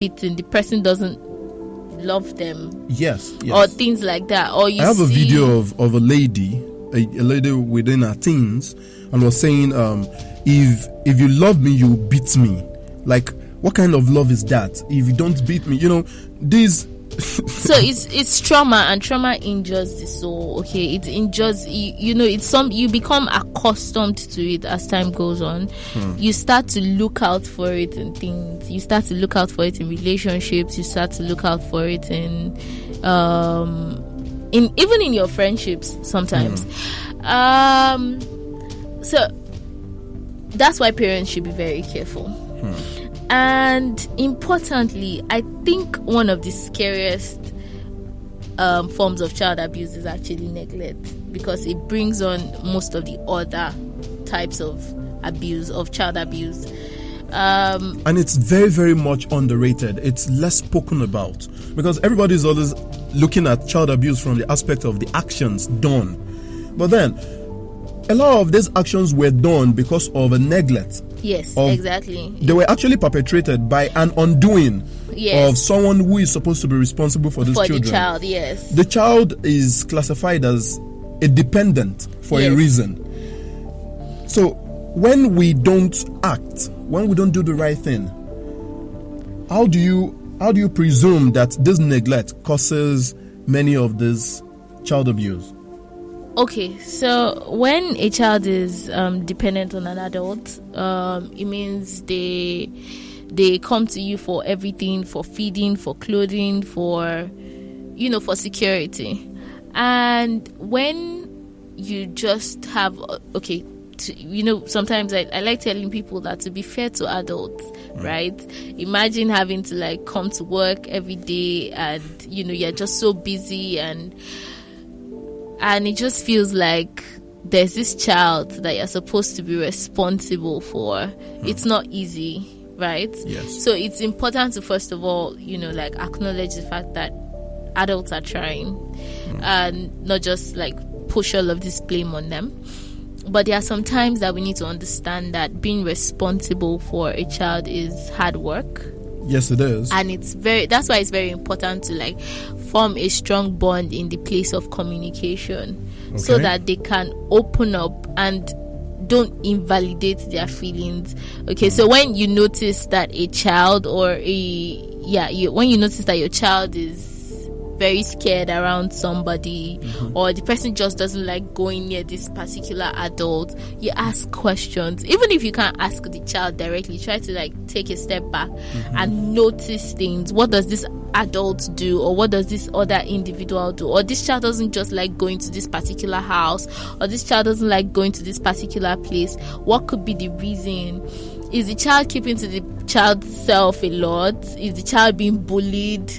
beaten, the person doesn't love them. Yes. Or things like that. Or I have a video of a lady within her teens, and was saying, if you love me, you beat me. Like, what kind of love is that? If you don't beat me, these. So it's trauma, and trauma injures the soul. Okay, it injures you become accustomed to it as time goes on. You start to look out for it in things. You start to look out for it in relationships. You start to look out for it in even in your friendships sometimes. So that's why parents should be very careful. And importantly, I think one of the scariest forms of child abuse is actually neglect, because it brings on most of the other types of abuse, of child abuse. And it's very, very much underrated. It's less spoken about, because everybody's always looking at child abuse from the aspect of the actions done. But then, a lot of these actions were done because of a neglect. Yes, exactly. They were actually perpetrated by an undoing of someone who is supposed to be responsible for these children. The child, yes. The child is classified as a dependent for a reason. So when we don't act, when we don't do the right thing, how do you presume that this neglect causes many of this child abuse? Okay, so when a child is dependent on an adult, it means they come to you for everything, for feeding, for clothing, for security. And when you just have sometimes I like telling people that, to be fair to adults, right? Imagine having to come to work every day, and you're just so busy, and it just feels like there's this child that you're supposed to be responsible for. It's not easy, right? Yes. So it's important to, first of all, acknowledge the fact that adults are trying, and not just push all of this blame on them. But there are some times that we need to understand that being responsible for a child is hard work. Yes, it is. And that's why it's very important to form a strong bond in the place of communication, so that they can open up and don't invalidate their feelings. Okay, so when you notice that a child when you notice that your child is very scared around somebody, or the person just doesn't like going near this particular adult, you ask questions. Even if you can't ask the child directly, try to take a step back and notice things. What does this adult do, or what does this other individual do? Or this child doesn't just like going to this particular house, or this child doesn't like going to this particular place. What could be the reason? Is the child keeping to the child's self a lot? Is the child being bullied?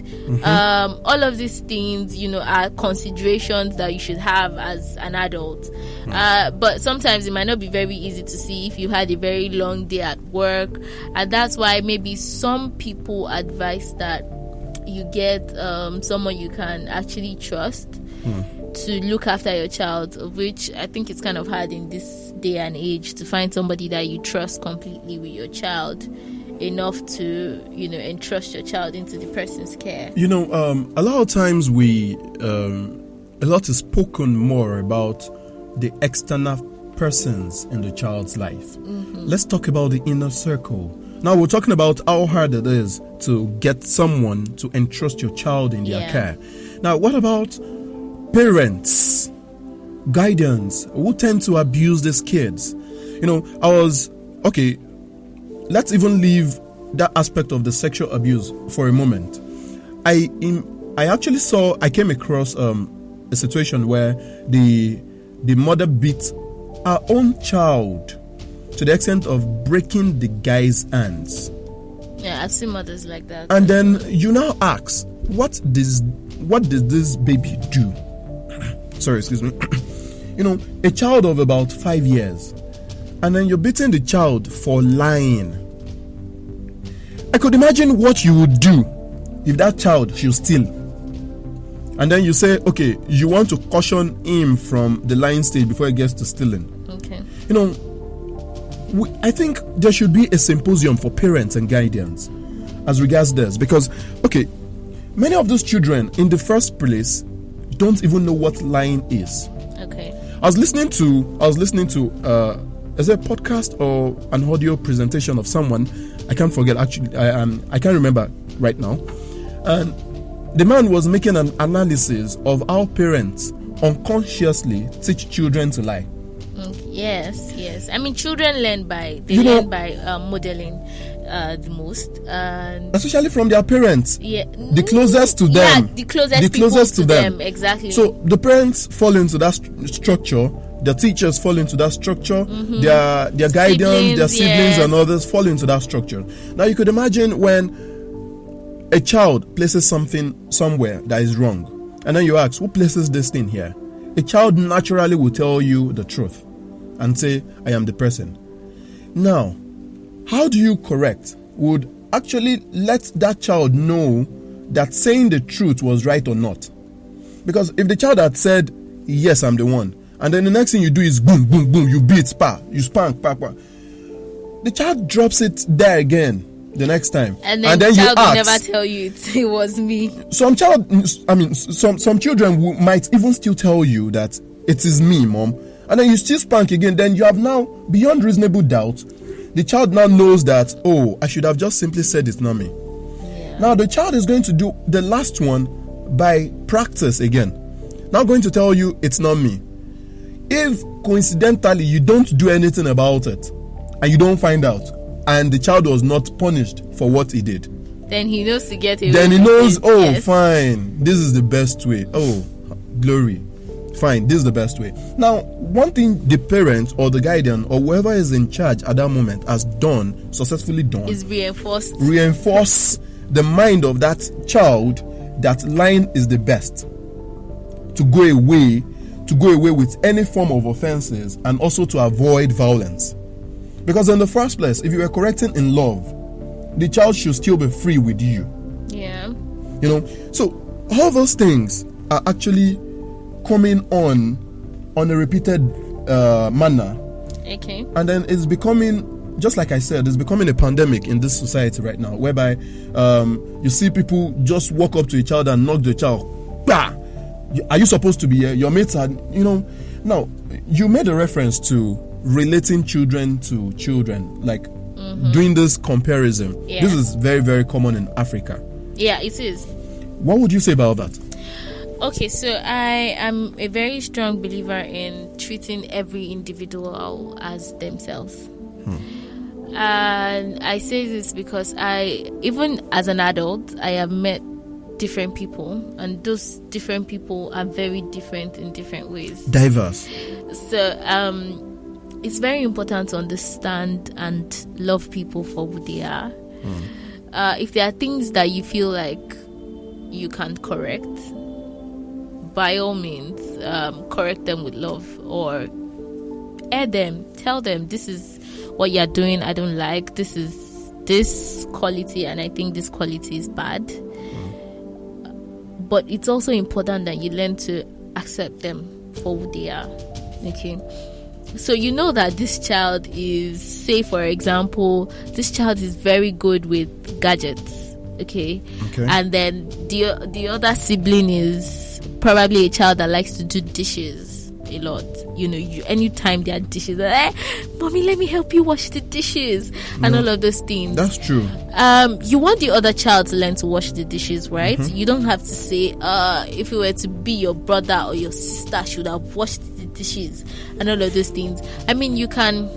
All of these things, are considerations that you should have as an adult. But sometimes it might not be very easy to see if you had a very long day at work. And that's why maybe some people advise that you get someone you can actually trust to look after your child, of which I think it's kind of hard in this day and age to find somebody that you trust completely with your child, enough to entrust your child into the person's care. A lot of times a lot is spoken more about the external persons in the child's life. Let's talk about the inner circle. Now we're talking about how hard it is to get someone to entrust your child in their care. Now, what about parents, guardians who tend to abuse these kids? Let's even leave that aspect of the sexual abuse for a moment. I came across a situation where the mother beat her own child to the extent of breaking the guy's hands. Yeah, I've seen mothers like that. And then you now ask, what did this baby do? Sorry, excuse me. A child of about 5 years, and then you're beating the child for lying. I could imagine what you would do if that child should steal. And then you say, okay, you want to caution him from the lying stage before he gets to stealing. Okay. I think there should be a symposium for parents and guardians as regards this, because okay, many of those children in the first place don't even know what lying is. Okay. I was listening to is it a podcast or an audio presentation of someone, I can't forget actually, I can't remember right now, and the man was making an analysis of how parents unconsciously teach children to lie. Yes. I mean, children learn by modeling the most, especially from their parents. Yeah, the closest to them. Yeah, the closest to them. Exactly. So the parents fall into that structure. The teachers fall into that structure. Their guardians, their siblings, and others fall into that structure. Now you could imagine when a child places something somewhere that is wrong, and then you ask, who places this thing here? A child naturally will tell you the truth and say, I am the person. Now, how do you correct? Would actually let that child know that saying the truth was right or not. Because if the child had said, yes, I'm the one, and then the next thing you do is boom, boom, boom, you beat, you spank, the child drops it there again the next time, and then the child will never tell you it was me. Some children might even still tell you that it is me, mom, and then you still spank again. Then you have now, beyond reasonable doubt, the child now knows that, oh, I should have just simply said it's not me. Yeah. Now the child is going to do the last one by practice again. Now going to tell you it's not me. If coincidentally you don't do anything about it and you don't find out, and the child was not punished for what he did, then he knows to get away. Then he knows, fine, this is the best way. Oh, glory. Fine, this is the best way. Now, one thing the parent or the guardian or whoever is in charge at that moment has successfully done, is reinforce the mind of that child that lying is the best. To go away with any form of offenses, and also to avoid violence. Because in the first place, if you were correcting in love, the child should still be free with you. Yeah. You know, so all those things are actually coming on a repeated manner. Okay. And then it's becoming, just like I said, it's becoming a pandemic in this society right now, whereby you see people just walk up to a child and knock the child. Bah! Are you supposed to be here? Your mates are, Now, you made a reference to relating children to children, like doing this comparison. Yeah. This is very, very common in Africa. Yeah, it is. What would you say about that? Okay, so I am a very strong believer in treating every individual as themselves. And I say this because even as an adult, I have met different people, and those different people are very different in different ways. Diverse. So it's very important to understand and love people for who they are. If there are things that you feel like you can't correct, by all means, correct them with love, or air them, tell them, this is what you're doing, I don't like, this is this quality, and I think this quality is bad. But it's also important that you learn to accept them for who they are. Okay. So you know that this child is, say for example, this child is very good with gadgets. Okay. And then the other sibling is probably a child that likes to do dishes a lot. Anytime there are dishes, mommy, let me help you wash the dishes, and all of those things. That's true. You want the other child to learn to wash the dishes, right? You don't have to say, if it were to be your brother or your sister should have washed the dishes, and all of those things. I mean, you can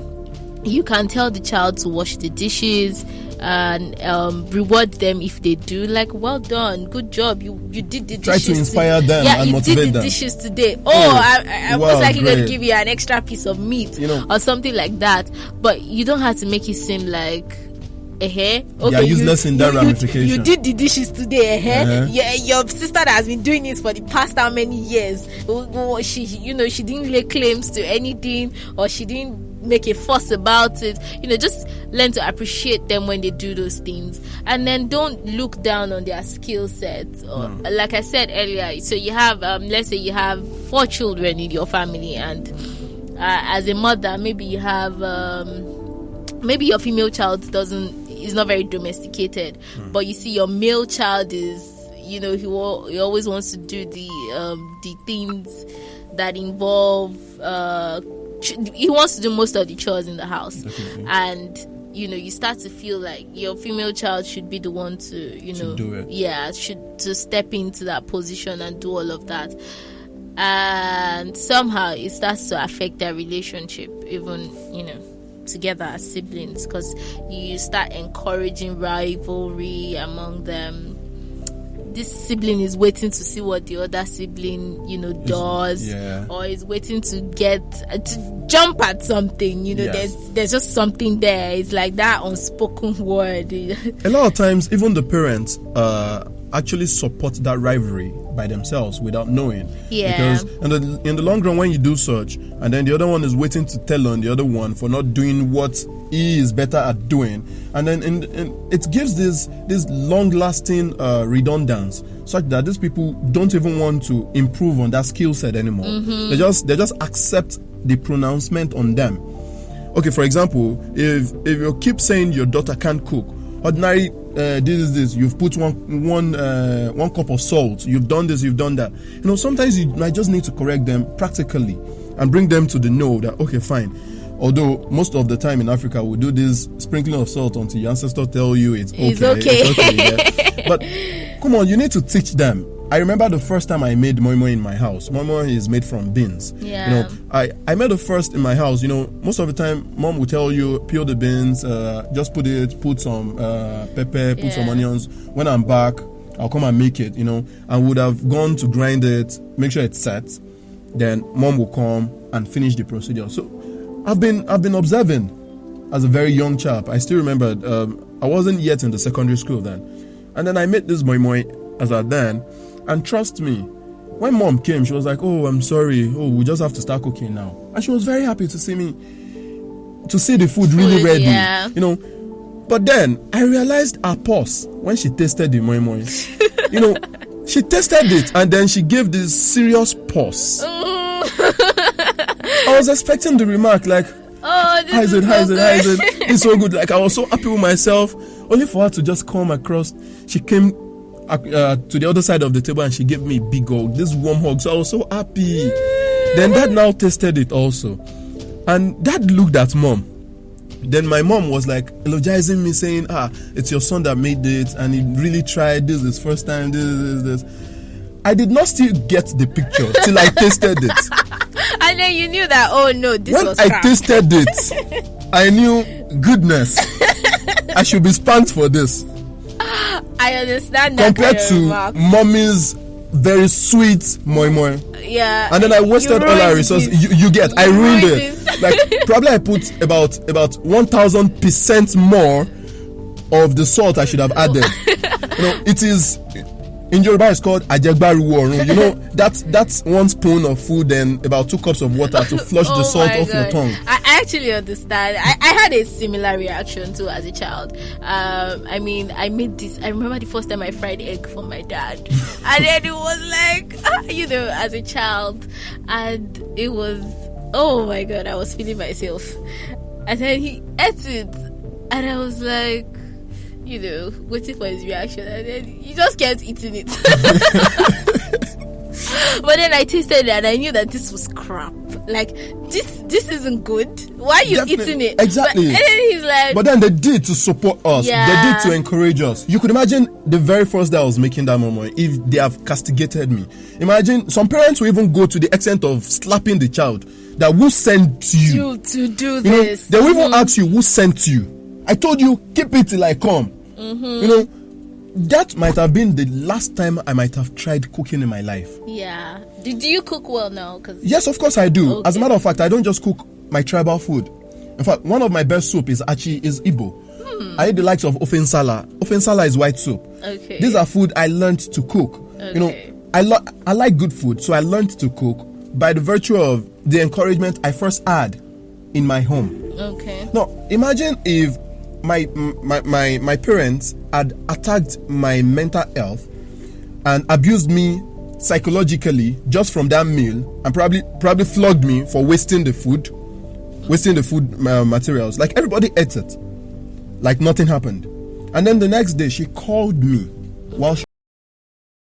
tell the child to wash the dishes and reward them if they do, like, well done, good job, you did the dishes. Try to inspire them and motivate them. You did the dishes today. I'm most likely going to give you an extra piece of meat, or something like that. But you don't have to make it seem like, okay, you're useless in that ramification. You did the dishes today, Yeah, your sister that has been doing it for the past how many years? She didn't lay claims to anything, or she didn't make a fuss about it. Just learn to appreciate them when they do those things, and then don't look down on their skill sets. Like I said earlier, so you have let's say you have 4 children in your family, and as a mother, maybe you have maybe your female child is not very domesticated. But you see, your male child is, he always wants to do the things that involve. He wants to do most of the chores in the house. Definitely. And you start to feel like your female child should be the one to do it. Yeah, to step into that position and do all of that. And somehow it starts to affect their relationship, even together as siblings, because you start encouraging rivalry among them. This sibling is waiting to see what the other sibling does, or is waiting to jump at something. There's just something there. It's like that unspoken word. A lot of times even the parents actually support that rivalry by themselves without knowing. Yeah. Because in the long run, when you do such, and then the other one is waiting to tell on the other one for not doing what he is better at doing, and then it gives this long-lasting redundance, such that these people don't even want to improve on that skill set anymore. They just accept the pronouncement on them. Okay, for example, if you keep saying your daughter can't cook, ordinary this you've put one cup of salt, you've done this, you've done that. Sometimes you might just need to correct them practically and bring them to the know that okay, fine. Although most of the time in Africa we do this sprinkling of salt until your ancestors tell you it's okay. Yeah. But come on, you need to teach them. I remember the first time I made moi moi in my house. Moi moi is made from beans. Yeah. I made the first in my house. Most of the time, mom will tell you peel the beans, just put some pepper, put some onions. When I'm back, I'll come and make it. And would have gone to grind it, make sure it's set. Then mom will come and finish the procedure. So I've been observing as a very young chap. I still remember I wasn't yet in the secondary school then, and then I made this moi moi as at then. And trust me, when mom came, she was like, "Oh, I'm sorry. Oh, we just have to start cooking now." And she was very happy to see the food really ready. Yeah. But then I realized her pause when she tasted the moi moi. She tasted it and then she gave this serious pause. I was expecting the remark like, "Oh, this how is it? It's so good." Like I was so happy with myself, only for her to just come across. She came to the other side of the table and she gave me a big hug, this warm hug. So I was so happy. Then Dad now tasted it also, and Dad looked at Mom. Then my mom was like eulogizing me, saying, it's your son that made it and he really tried. This is his first time, this. I did not still get the picture till I tasted it. And then you knew that, oh no, this was crap. When I tasted it, I knew, goodness, I should be spanked for this. I understand that. Compared to mommy's very sweet moi moi. Yeah. And then I wasted all our resources. I ruined it. Like probably I put about 1,000% more of the salt I should have added. It is in Yoruba it's called ajegbaruwo. That's 1 spoon of food and about 2 cups of water to flush the salt off your tongue. I actually understand. I had a similar reaction too as a child. I made this. I remember the first time I fried egg for my dad, and then it was like, as a child, and it was, oh my god, I was feeling myself. And then he ate it, and I was like, waiting for his reaction, and then he just kept eating it. But then I tasted it and I knew that this was crap. Like, this isn't good. Why are you eating it? Exactly. And then he's like... But then they did to support us. Yeah. They did to encourage us. You could imagine the very first day I was making that moment, if they have castigated me. Imagine some parents will even go to the extent of slapping the child. That who sent you to do this? They will even ask you who sent you. I told you, keep it till I come. That might have been the last time I might have tried cooking in my life. Yeah. Do you cook well now? Yes, of course I do. Okay. As a matter of fact, I don't just cook my tribal food. In fact, one of my best soup is Igbo. I eat the likes of ofensala. Ofensala is white soup. Okay. These are food I learned to cook. Okay. I like good food, so I learned to cook by the virtue of the encouragement I first had in my home. Okay. Now, imagine if my parents had attacked my mental health and abused me psychologically just from that meal, and probably flogged me for wasting the food materials. Like everybody ate it, like nothing happened. And then the next day, she called me while she